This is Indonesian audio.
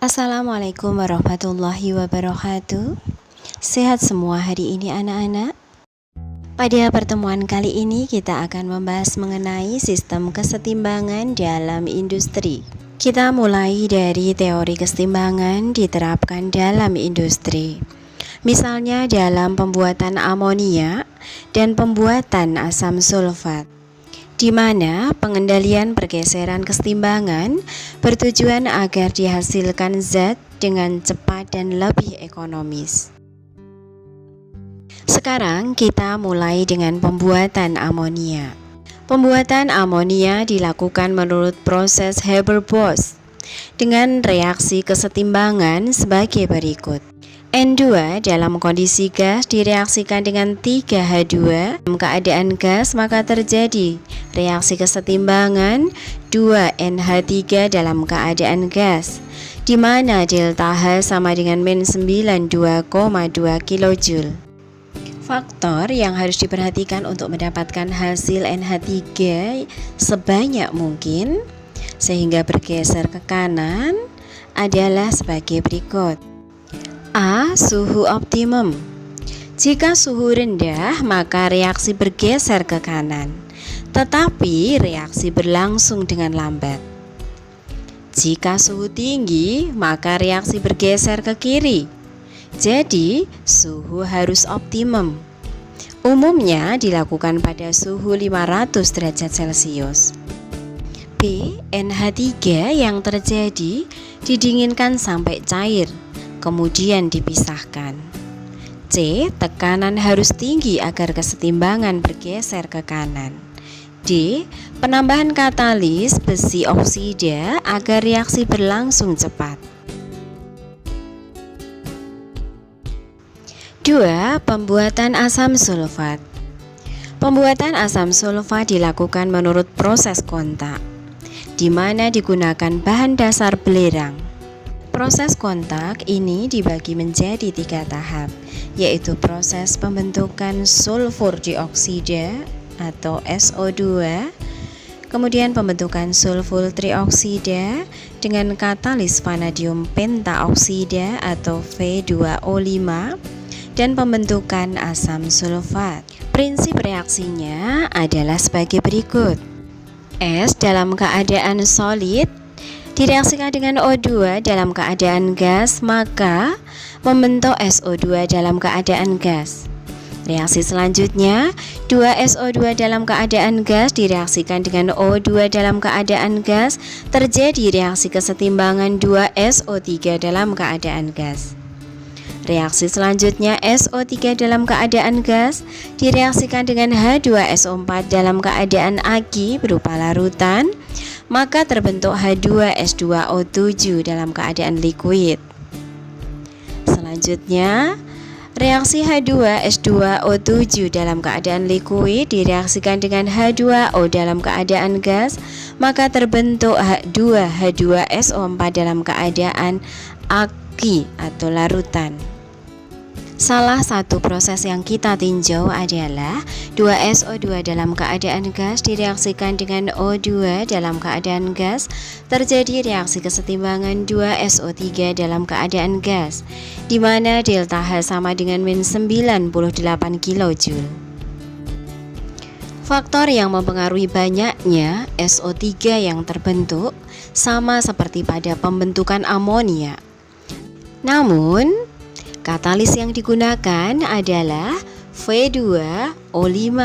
Assalamualaikum warahmatullahi wabarakatuh. Sehat semua hari ini anak-anak? Pada pertemuan kali ini kita akan membahas mengenai sistem kesetimbangan dalam industri. Kita mulai dari teori kesetimbangan diterapkan dalam industri. Misalnya dalam pembuatan amonia dan pembuatan asam sulfat, di mana pengendalian pergeseran kesetimbangan bertujuan agar dihasilkan zat dengan cepat dan lebih ekonomis. Sekarang kita mulai dengan pembuatan amonia. Pembuatan amonia dilakukan menurut proses Haber-Bosch dengan reaksi kesetimbangan sebagai berikut. N2 dalam kondisi gas direaksikan dengan 3H2 dalam keadaan gas, maka terjadi reaksi kesetimbangan 2NH3 dalam keadaan gas, di mana delta H sama dengan min 92,2 kJ. Faktor yang harus diperhatikan untuk mendapatkan hasil NH3 sebanyak mungkin sehingga bergeser ke kanan adalah sebagai berikut. A. Suhu optimum. Jika suhu rendah, maka reaksi bergeser ke kanan, tetapi reaksi berlangsung dengan lambat. Jika suhu tinggi, maka reaksi bergeser ke kiri. Jadi, suhu harus optimum. Umumnya dilakukan pada suhu 500 derajat Celcius. B. NH3 yang terjadi didinginkan sampai cair, kemudian dipisahkan. C. Tekanan harus tinggi agar kesetimbangan bergeser ke kanan. D. Penambahan katalis besi oksida agar reaksi berlangsung cepat. 2. Pembuatan asam sulfat. Pembuatan asam sulfat dilakukan menurut proses kontak, di mana digunakan bahan dasar belerang. Proses kontak ini dibagi menjadi 3 tahap, yaitu proses pembentukan sulfur dioksida atau SO2, kemudian pembentukan sulfur trioksida dengan katalis vanadium pentaoksida atau V2O5, dan pembentukan asam sulfat. Prinsip reaksinya adalah sebagai berikut. S dalam keadaan solid direaksikan dengan O2 dalam keadaan gas, maka membentuk SO2 dalam keadaan gas. Reaksi selanjutnya, 2SO2 dalam keadaan gas direaksikan dengan O2 dalam keadaan gas, terjadi reaksi kesetimbangan 2SO3 dalam keadaan gas. Reaksi selanjutnya, SO3 dalam keadaan gas direaksikan dengan H2SO4 dalam keadaan aki berupa larutan, maka terbentuk H2S2O7 dalam keadaan liquid. Selanjutnya, reaksi H2S2O7 dalam keadaan liquid direaksikan dengan H2O dalam keadaan gas, maka terbentuk H2H2SO4 dalam keadaan aki atau larutan. Salah satu proses yang kita tinjau adalah 2SO2 dalam keadaan gas direaksikan dengan O2 dalam keadaan gas, terjadi reaksi kesetimbangan 2SO3 dalam keadaan gas, di mana delta H sama dengan min 98 kJ. Faktor yang mempengaruhi banyaknya SO3 yang terbentuk sama seperti pada pembentukan amonia. Namun, katalis yang digunakan adalah V2O5.